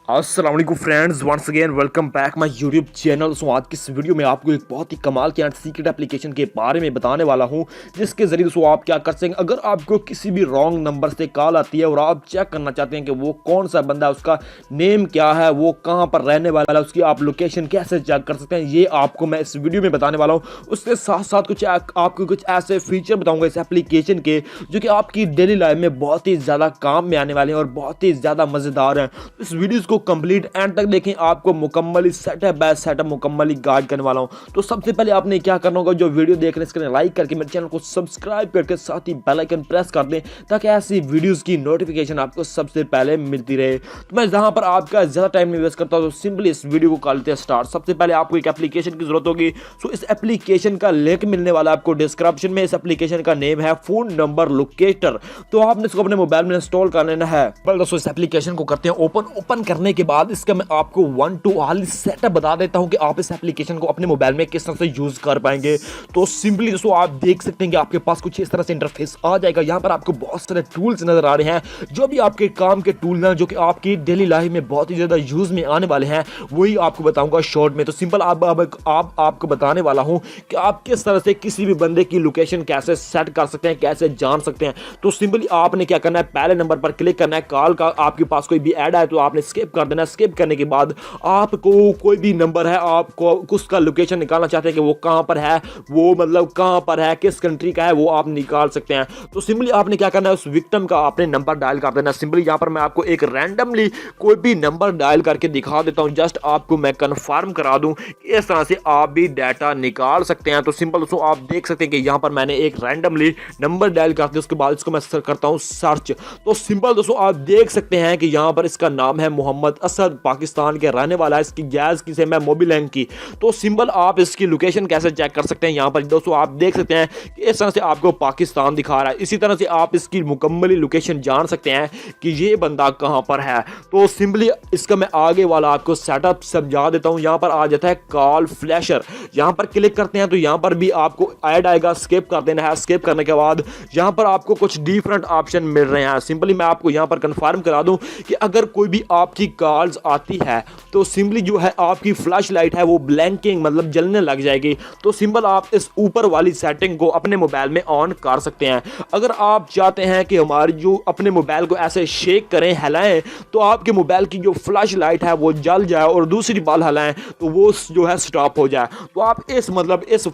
अस्सलाम वालेकुम friends, once again welcome back my YouTube channel. So आज की इस वीडियो में आपको एक बहुत ही कमाल के सीक्रेट एप्लीकेशन के बारे में बताने वाला हूं, जिसके जरिए दोस्तों आप क्या कर सकेंगे। अगर आपको किसी भी रॉन्ग नंबर से कॉल आती है और आप चेक करना चाहते हैं कि वो कौन सा बंदा है, उसका नेम क्या है, वो कहां पर रहने वाला है, उसकी आप लोकेशन कैसे चेक कर सकते हैं, ये आपको मैं इस वीडियो में बताने वाला हूँ। उसके साथ साथ आपको कुछ ऐसे फीचर बताऊंगा इस एप्लीकेशन के, जो कि आपकी डेली लाइफ में बहुत ही ज़्यादा काम में आने वाले हैं और बहुत ही ज़्यादा मज़ेदार हैं। इस वीडियो को कंप्लीट एंड तक देखें, आपको मुकम्मली सेटअप बाय सेटअप मुकम्मली गाइड करने वाला हूं। तो सबसे पहले आपने क्या करना होगा, जो वीडियो देख रहे हैं इसके लाइक करके मेरे चैनल को सब्सक्राइब करके साथ ही बेल आइकन प्रेस कर दें, ताकि ऐसी वीडियोस की नोटिफिकेशन आपको सबसे पहले मिलती रहे। तो मैं जहां पर आपका ज्यादा टाइम नहीं वेस्ट करता, तो सिंपली इस वीडियो को कर लेते हैं स्टार्ट। सबसे पहले आपको एक एप्लीकेशन की जरूरत होगी। सो इस एप्लीकेशन का लिंक मिलने वाला है आपको डिस्क्रिप्शन में। इस एप्लीकेशन का नेम है फोन नंबर लोकेटर। तो आपने इसको अपने मोबाइल में इंस्टॉल कर लेना है। दोस्तों इस एप्लीकेशन को करते हैं ओपन करने के बाद इसका मैं आपको 1 to all सेटअप बता देता हूं कि आप इस एप्लीकेशन को अपने मोबाइल में किस तरह से यूज कर पाएंगे। तो सिंपली दोस्तों आप देख सकते हैं कि आपके पास कुछ इस तरह से इंटरफेस आ जाएगा। यहां पर आपको बहुत सारे टूल्स नजर आ रहे हैं, जो भी आपके काम के टूल हैं, जो कि आपकी डेली लाइफ में बहुत ही ज्यादा यूज में आने वाले हैं, वही आपको बताऊंगा शॉर्ट में। तो सिंपल आपको बताने वाला हूं कि आप किस तरह से किसी भी बंदे की लोकेशन कैसे सेट कर सकते हैं, कैसे जान सकते हैं। तो सिंपली आपने क्या करना है, पहले नंबर पर क्लिक करना है। कॉल का आपके पास कोई भी ऐड आए तो आपने स्किप कर देना है। स्किप करने के बाद आपको कोई भी नंबर है, आपको उसका लोकेशन निकालना चाहते हैं कि वो कहां पर है, वो मतलब कहां पर है, किस कंट्री का है, वो आप निकाल सकते हैं। तो सिंपली आपने क्या करना है, उस विक्टिम का आपने नंबर डायल कर देना। सिंपली यहां पर मैं आपको एक रैंडमली कोई भी नंबर डायल करके दिखा देता हूं, जस्ट आपको मैं कंफर्म करा दूं कि इस तरह से आप भी डाटा निकाल सकते हैं। तो सिंपल दोस्तों आप देख सकते हैं कि यहां पर मैंने एक रैंडमली नंबर डायल कर दिया, उसके बाद इसको मैं करता हूं सर्च। तो सिंपल दोस्तों आप देख सकते हैं कि यहां पर इसका नाम है मोहम्मद असद, पाकिस्तान के रहने वाला है। इसकी गैस की से मैं मोबिलैंक की। तो सिंपल आप इसकी लोकेशन कैसे चेक कर सकते हैं, यहां पर दोस्तों आप देख सकते हैं कि इस तरह से आपको पाकिस्तान दिखा रहा है। इसी तरह से आप इसकी मुकम्मली लोकेशन जान सकते हैं कि ये बंदा कहां पर है। तो सिंपली इसका मैं आगे वाला आपको सेटअप समझा देता हूं। यहां पर आ जाता है कॉल फ्लैशर। यहां पर क्लिक करते हैं तो यहां पर भी आपको ऐड आएगा, स्किप कर देना है। स्किप करने के बाद यहां पर आपको कुछ डिफरेंट ऑप्शन मिल रहे हैं। सिंपली मैं आपको यहां पर कंफर्म करा दूं कि अगर कोई भी आपकी कॉल्स आती है तो सिंपली जो है आपकी फ्लैश लाइट है वो ब्लैंकिंग मतलब जलने लग जाएगी। तो सिंपल आप इस ऊपर वाली सेटिंग को अपने मोबाइल में ऑन कर सकते हैं। अगर आप चाहते हैं कि हमारी जो अपने मोबाइल को ऐसे शेक करें, हिलाएं, तो आपके मोबाइल की जो फ्लैश लाइट है वो जल जाए और दूसरी बार हिलाएं तो वो जो है स्टॉप हो जाए, तो आप इस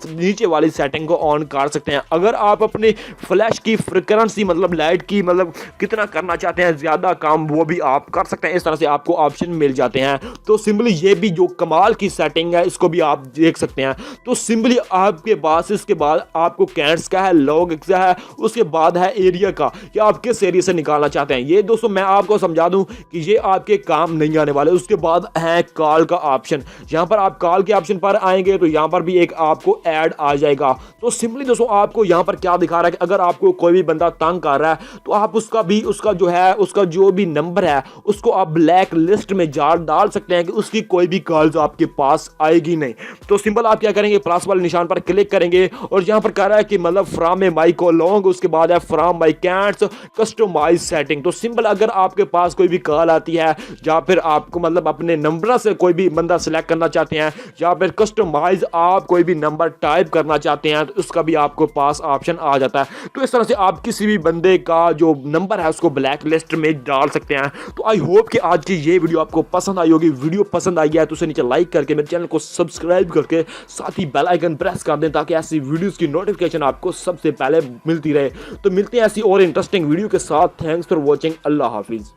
नीचे वाली सेटिंग को ऑन कर सकते हैं। अगर आप अपने फ्लैश की फ्रीक्वेंसी मतलब लाइट की मतलब कितना करना चाहते हैं ज्यादा काम, वो भी आप कर सकते हैं। इस तरह से आपको ऑप्शन मिल जाते हैं। तो सिंपली ये भी जो कमाल की सेटिंग है, इसको भी आप देख सकते हैं। तो सिंपली आपके पास इसके बाद आपको कैंट्स का है, लॉग का है, उसके बाद है एरिया का, कि आप किस एरिया से निकालना चाहते हैं। ये दोस्तों मैं आपको समझा दूं कि ये आपके काम नहीं आने वाले। उसके बाद है कॉल का ऑप्शन। यहां पर आप कॉल के ऑप्शन पर आएंगे तो यहां पर भी एक आपको ऐड आ जाएगा। तो सिंपली दोस्तों आपको यहां पर क्या दिखा रहा है कि अगर आपको कोई भी बंदा तंग कर रहा है तो आप उसका जो भी नंबर है उसको आप ब्लैक लिस्ट में डाल सकते हैं कि उसकी कोई भी कॉल्स आपके पास आएगी नहीं। तो सिंपल आप क्या करेंगे, प्लस वाले निशान पर क्लिक करेंगे और यहां पर कह रहा है कि मतलब फ्रॉम माई कॉलोंग, उसके बाद है from my cats customize setting. तो सिंपल अगर आपके पास कोई भी कॉल आती है या फिर आपको मतलब अपने नंबर से कोई भी बंदा सिलेक्ट करना चाहते हैं या फिर कस्टमाइज आप कोई भी नंबर टाइप करना चाहते हैं, तो उसका भी आपको पास ऑप्शन आ जाता है। तो इस तरह से आप किसी भी बंदे का जो नंबर है उसको ब्लैक लिस्ट में डाल सकते हैं। तो आई होप कि आज की ये वीडियो आपको पसंद आई होगी। वीडियो पसंद आई है तो उसे नीचे लाइक करके मेरे चैनल को सब्सक्राइब करके साथ ही बेल आइकन प्रेस कर दें, ताकि ऐसी वीडियोस की नोटिफिकेशन आपको सबसे पहले मिलती रहे। तो मिलते हैं ऐसी और इंटरेस्टिंग वीडियो के साथ। Thanks for watching. Allah Hafiz.